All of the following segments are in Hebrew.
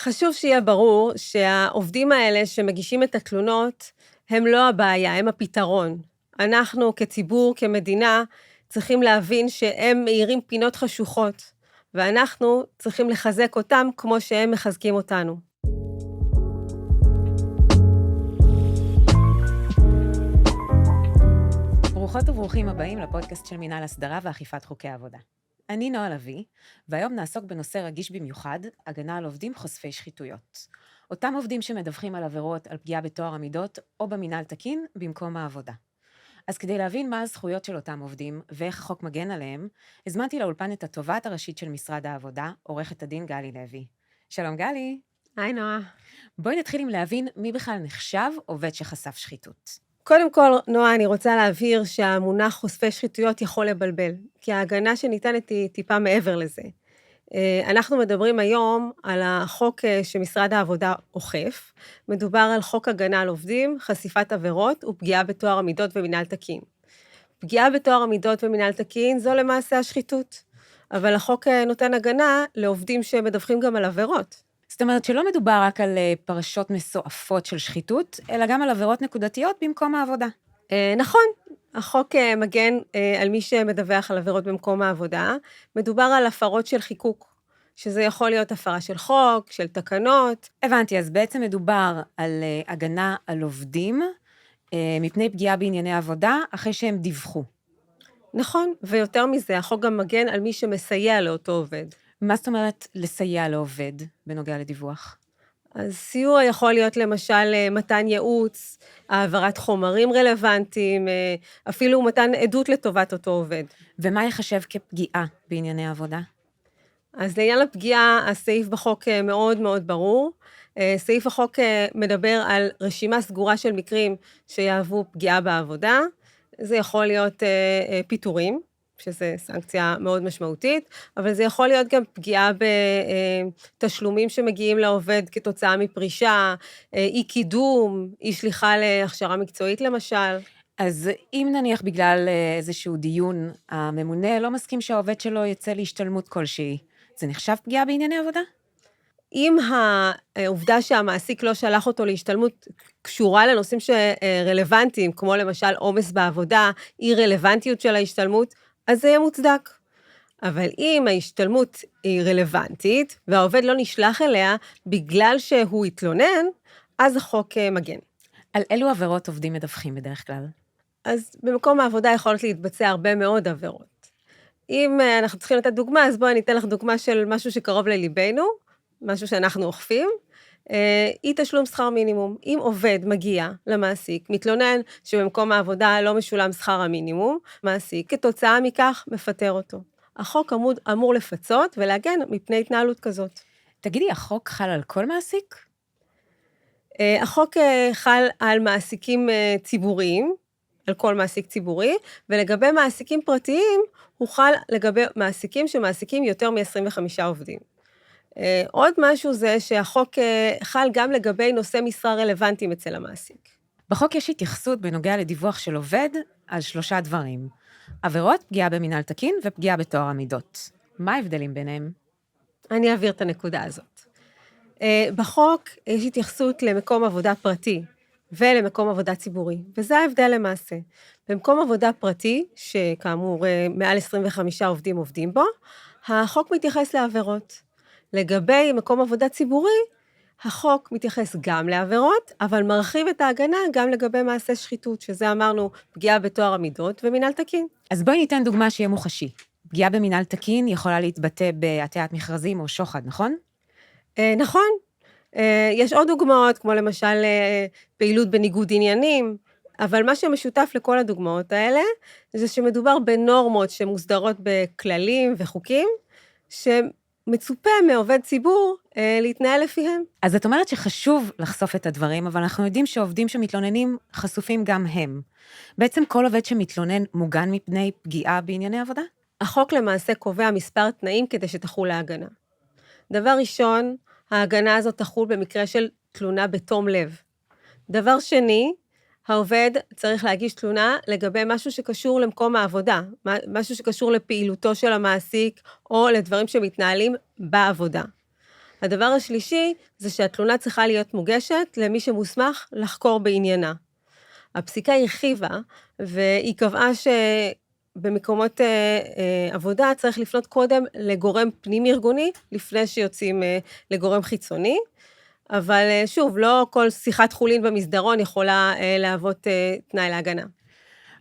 חשוב שיהיה ברור שהעובדים האלה שמגישים את התלונות, הם לא הבעיה, הם הפתרון. אנחנו כציבור, כמדינה, צריכים להבין שהם מאירים פינות חשוכות, ואנחנו צריכים לחזק אותם כמו שהם מחזקים אותנו. ברוכות וברוכים הבאים לפודקאסט של מינהל הסדרה ואכיפת חוקי העבודה. אני נועה לוי, והיום נעסוק בנושא רגיש במיוחד, הגנה על עובדים חושפי שחיתויות. אותם עובדים שמדווחים על עבירות על פגיעה בטוהר המידות או במינהל תקין במקום העבודה. אז כדי להבין מה הזכויות של אותם עובדים ואיך החוק מגן עליהם, הזמנתי לאולפן את התובעת הראשית של משרד העבודה, עורכת הדין גלי לוי. שלום גלי. היי נועה. בואי נתחיל עם להבין מי בכלל נחשב עובד שחשף שחיתות. קודם כל, נועה, אני רוצה להבהיר שהמונח חושפי שחיתויות יכול לבלבל, כי ההגנה שניתנת היא טיפה מעבר לזה. אנחנו מדברים היום על החוק שמשרד העבודה אוכף, מדובר על חוק הגנה על עובדים, חשיפת עבירות ופגיעה בטוהר המידות ומינהל תקין. פגיעה בטוהר המידות ומינהל תקין זו למעשה השחיתות, אבל החוק נותן הגנה לעובדים שמדווחים גם על עבירות. זאת אומרת שלא מדובר רק על פרשות מסועפות של שחיתות, אלא גם על עבירות נקודתיות במקום העבודה. נכון, החוק מגן על מי שמדווח על עבירות במקום העבודה, מדובר על הפרות של חיקוק, שזה יכול להיות הפרה של חוק, של תקנות. הבנתי, אז בעצם מדובר על הגנה על עובדים, מפני פגיעה בענייני עבודה, אחרי שהם דיווחו. נכון, ויותר מזה, החוק גם מגן על מי שמסייע לאותו עובד. מה זאת אומרת לסייע לעובד בנוגע לדיווח? אז סיוע יכול להיות למשל מתן ייעוץ, העברת חומרים רלוונטיים, אפילו מתן עדות לטובת אותו עובד. ומה יחשב כפגיעה בענייני עבודה? אז לעניין הפגיעה, הסעיף בחוק מאוד מאוד ברור. סעיף החוק מדבר על רשימה סגורה של מקרים שיהוו פגיעה בעבודה. זה יכול להיות פיטורים, שזה סנקציה מאוד משמעותית, אבל זה יכול להיות גם פגיעה בתשלומים שמגיעים לעובד כתוצאה מפרישה, אי קידום, אי שליחה להכשרה מקצועית למשל. אז אם נניח בגלל איזשהו דיון, הממונה לא מסכים שהעובד שלו יצא להשתלמות כלשהי, זה נחשב פגיעה בענייני עבודה? אם העובדה שהמעסיק לא שלח אותו להשתלמות קשורה לנושאים שרלוונטיים, כמו למשל עומס בעבודה, אי רלוונטיות של ההשתלמות, אז זה יהיה מוצדק. אבל אם ההשתלמות היא רלוונטית, והעובד לא נשלח אליה בגלל שהוא התלונן, אז החוק מגן. על אילו עבירות עובדים מדווחים בדרך כלל? אז במקום העבודה יכולות להתבצע הרבה מאוד עבירות. אם אנחנו צריכים לתת דוגמה, אז בואי ניתן לך דוגמה של משהו שקרוב לליבנו, משהו שאנחנו אוכפים, אי תשלום שכר מינימום. אם עובד מגיע למעסיק, מתלונן שבמקום העבודה לא משולם שכר המינימום, מעסיק כתוצאה מכך מפטר אותו. החוק אמור לפצות ולהגן מפני התנהלות כזאת. תגידי, החוק חל על כל מעסיק? החוק חל על מעסיקים ציבוריים, על כל מעסיק ציבורי, ולגבי מעסיקים פרטיים, הוא חל לגבי מעסיקים שמעסיקים יותר מ-25 עובדים. עוד משהו זה שהחוק חל גם לגבי נושא משרה רלוונטיים אצל המעסיק. בחוק יש התייחסות בנוגע לדיווח של עובד על 3 דברים. עבירות, פגיעה במינהל תקין ופגיעה בטוהר המידות. מה ההבדלים ביניהם? אני אעביר את הנקודה הזאת. בחוק יש התייחסות למקום עבודה פרטי ולמקום עבודה ציבורי, וזה ההבדל למעשה. במקום עבודה פרטי, שכאמור מעל 25 עובדים עובדים בו, החוק מתייחס לעבירות. לגבי מקום עבודה ציבורי, החוק מתייחס גם לעבירות, אבל מרחיב את ההגנה גם לגבי מעשה שחיתות, שזה אמרנו פגיעה בטוהר המידות ומינהל תקין. אז בואי ניתן דוגמה שיהיה מוחשי. פגיעה במינהל תקין יכולה להתבטא בהטיית מכרזים או שוחד, נכון? נכון. יש עוד דוגמאות, כמו למשל פעילות בניגוד עניינים, אבל מה שמשותף לכל הדוגמאות האלה, זה שמדובר בנורמות שמוסדרות בכללים וחוקים, מצופה מעובד ציבור להתנהל לפיהם. אז את אומרת שחשוב לחשוף את הדברים, אבל אנחנו יודעים שעובדים שמתלוננים חשופים גם הם. בעצם כל עובד שמתלונן מוגן מפני פגיעה בענייני עבודה? החוק למעשה קובע מספר תנאים כדי שתחול ההגנה. דבר ראשון, ההגנה הזאת תחול במקרה של תלונה בתום לב. דבר שני, העובד צריך להגיש תלונה לגבי משהו שקשור למקום העבודה, משהו שקשור לפעילותו של המעסיק, או לדברים שמתנהלים בעבודה. הדבר השלישי זה שהתלונה צריכה להיות מוגשת למי שמוסמך לחקור בעניינה. הפסיקה הרחיבה, והיא קבעה שבמקומות עבודה צריך לפנות קודם לגורם פנים ארגוני, לפני שיוצאים לגורם חיצוני, אבל שוב, לא כל שיחת חולין במסדרון יכולה להוות תנאי להגנה.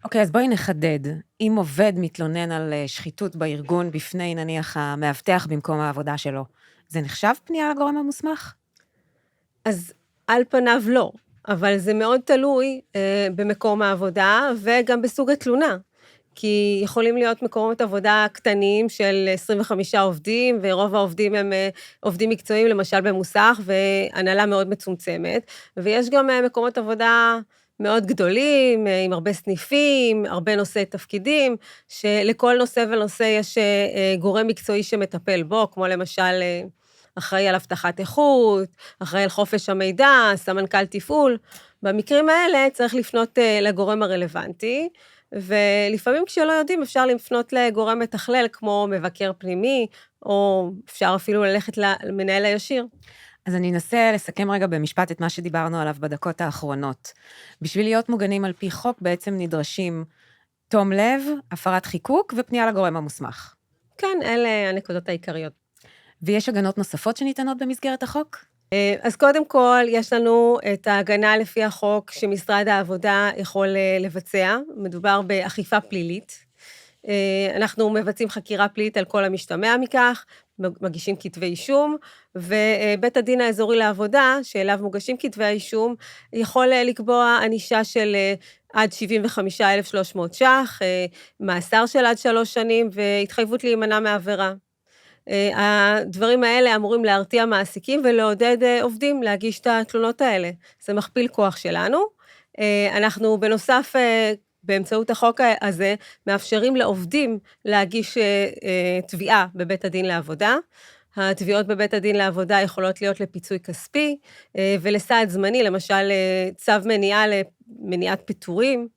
אוקיי, אז בואי נחדד. אם עובד מתלונן על שחיתות בארגון בפני נניח המאבטח במקום העבודה שלו, זה נחשב פנייה לגורם המוסמך? אז על פניו לא, אבל זה מאוד תלוי במקום העבודה וגם בסוג התלונה. כי יכולים להיות מקומות עבודה קטנים של 25 עובדים, ורוב העובדים הם עובדים מקצועיים, למשל במוסך, והנהלה מאוד מצומצמת, ויש גם מקומות עבודה מאוד גדולים, עם הרבה סניפים, הרבה נושאי תפקידים, שלכל נושא ונושא יש גורם מקצועי שמטפל בו, כמו למשל אחראי על הבטחת איכות, אחראי על חופש המידע, סמנכ"ל תפעול. במקרים האלה צריך לפנות לגורם הרלוונטי, ולפעמים כשלא יודעים אפשר לפנות לגורם מתכלל, כמו מבקר פנימי, או אפשר אפילו ללכת למנהל הישיר. אז אני אנסה לסכם רגע במשפט את מה שדיברנו עליו בדקות האחרונות. בשביל להיות מוגנים על פי חוק בעצם נדרשים תום לב, הפרת חיקוק ופנייה לגורם המוסמך. כן, אלה הנקודות העיקריות. ויש הגנות נוספות שניתנות במסגרת החוק? אז קודם כל, יש לנו את ההגנה לפי החוק שמשרד העבודה יכול לבצע, מדובר באכיפה פלילית. אנחנו מבצעים חקירה פלילית על כל המשתמע מכך, מגישים כתבי אישום, ובית הדין האזורי לעבודה, שאליו מוגשים כתבי האישום, יכול לקבוע ענישה של עד 75,300 ש"ח, מאסר של עד 3 שנים, והתחייבות להימנע מעבירה. הדברים האלה אמורים להרתיע מעסיקים ולעודד עובדים להגיש את התלונות האלה. זה מכפיל כוח שלנו. אנחנו בנוסף, באמצעות החוק הזה, מאפשרים לעובדים להגיש תביעה בבית הדין לעבודה. התביעות בבית הדין לעבודה יכולות להיות לפיצוי כספי, ולסעד זמני, למשל צו מניעת פיטורים.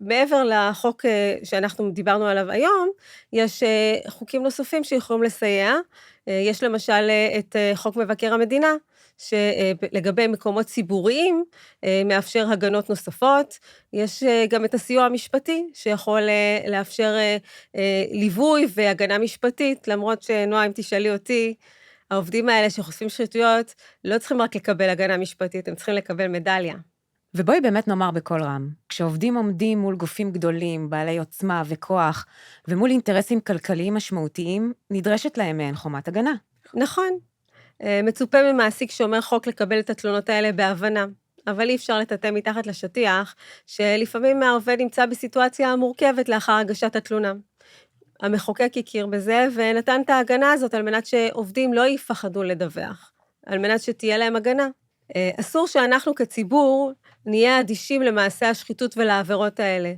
מעבר לחוק שאנחנו דיברנו עליו היום, יש חוקים נוספים שיכולים לסייע. יש למשל את חוק מבקר המדינה, שלגבי מקומות ציבוריים מאפשר הגנות נוספות. יש גם את הסיוע המשפטי, שיכול לאפשר ליווי והגנה משפטית, למרות שנועה, אם תשאלי אותי, העובדים האלה שחושפים שחיתויות, לא צריכים רק לקבל הגנה משפטית, הם צריכים לקבל מדליה. ובואי באמת נאמר בכל רם, כשעובדים עומדים מול גופים גדולים, בעלי עוצמה וכוח, ומול אינטרסים כלכליים משמעותיים, נדרשת להם מעין חומת הגנה. נכון. מצופה ממעסיק שומר חוק לקבל את התלונות האלה בהבנה, אבל אי אפשר לטאטא מתחת לשטיח, שלפעמים העובד נמצא בסיטואציה מורכבת לאחר הגשת התלונה. המחוקק הכיר בזה, ונתן את ההגנה הזאת על מנת שעובדים לא יפחדו לדווח, על מנת שתהיה להם הגנה. אסור שאנחנו כציבור נהיה אדישים למעשה השחיתות ולעבירות האלה.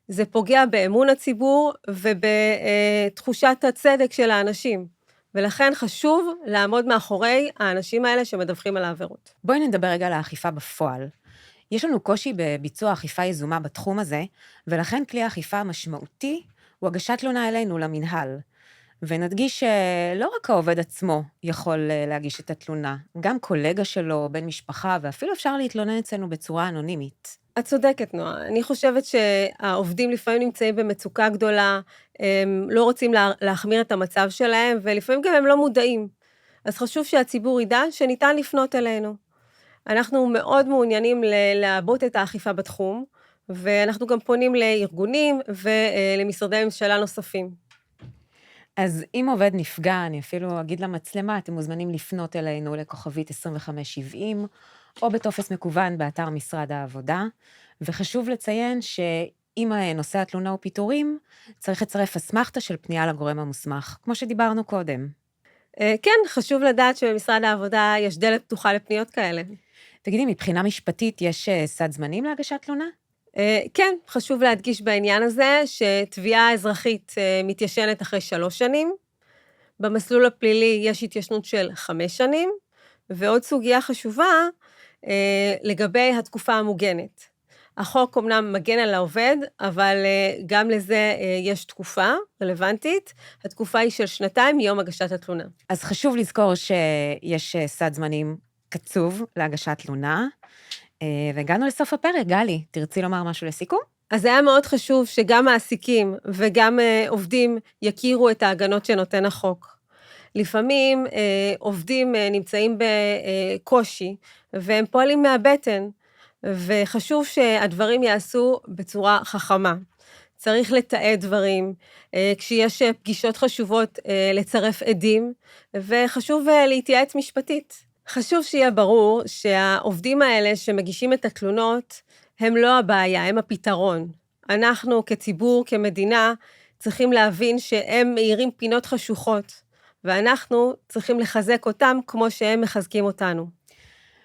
זה פוגע באמון הציבור ובתחושת הצדק של האנשים, ולכן חשוב לעמוד מאחורי האנשים האלה שמדווחים על העבירות. בואי נדבר רגע על האכיפה בפועל. יש לנו קושי בביצוע אכיפה יזומה בתחום הזה, ולכן כלי האכיפה המשמעותי הוא הגשת תלונה אלינו למנהל. ונדגיש שלא רק העובד עצמו יכול להגיש את התלונה, גם קולגה שלו, בן משפחה, ואפילו אפשר להתלונן אצלנו בצורה אנונימית. את צודקת, נועה. אני חושבת שהעובדים לפעמים נמצאים במצוקה גדולה, הם לא רוצים להחמיר את המצב שלהם, ולפעמים גם הם לא מודעים. אז חשוב שהציבור ידע שניתן לפנות אלינו. אנחנו מאוד מעוניינים לעבות את האכיפה בתחום, ואנחנו גם פונים לארגונים ולמשרדי ממשלה נוספים. אז אם עובד נפגע, אני אפילו אגיד למצלמה, אתם מוזמנים לפנות אלינו לכוכבית 2570, או בטופס מקוון באתר משרד העבודה, וחשוב לציין שאם נושא התלונה הוא פיטורים, צריך לצרף אסמכתה של פנייה לגורם המוסמך, כמו שדיברנו קודם. כן, חשוב לדעת שבמשרד העבודה יש דלת פתוחה לפניות כאלה. תגידי, מבחינה משפטית יש סד זמנים להגשת תלונה? כן, חשוב להדגיש בעניין הזה שתביעה אזרחית מתיישנת אחרי 3 שנים, במסלול הפלילי יש התיישנות של 5 שנים, ועוד סוגיה חשובה לגבי התקופה המוגנת. החוק אומנם מגן על העובד, אבל גם לזה יש תקופה רלוונטית. התקופה היא של 2 מיום הגשת התלונה. אז חשוב לזכור שיש סד זמנים קצוב להגשת תלונה, והגענו לסוף הפרק. גלי, תרצי לומר משהו לסיכום? אז זה היה מאוד חשוב שגם מעסיקים וגם עובדים יכירו את ההגנות שנותן החוק. לפעמים עובדים נמצאים בקושי, והם פועלים מהבטן, וחשוב שהדברים יעשו בצורה חכמה. צריך לתעד דברים, כשיש פגישות חשובות לצרף עדים, וחשוב להתייעץ משפטית. חשוב שיהיה ברור שהעובדים האלה שמגישים את התלונות, הם לא הבעיה, הם הפתרון. אנחנו כציבור, כמדינה, צריכים להבין שהם מאירים פינות חשוכות, ואנחנו צריכים לחזק אותם כמו שהם מחזקים אותנו.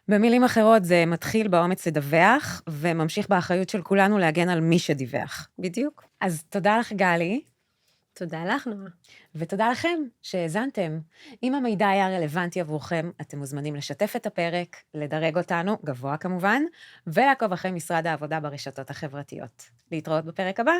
במילים אחרות, זה מתחיל באומץ לדווח, וממשיך באחריות של כולנו להגן על מי שדיווח. בדיוק. אז תודה לך, גלי. תודה לך, נועה. ותודה לכם שהאזנתם. אם המידע היה רלוונטי עבורכם, אתם מוזמנים לשתף את הפרק, לדרג אותנו, גבוה כמובן, ולעקוב אחרי משרד העבודה ברשתות החברתיות. להתראות בפרק הבא.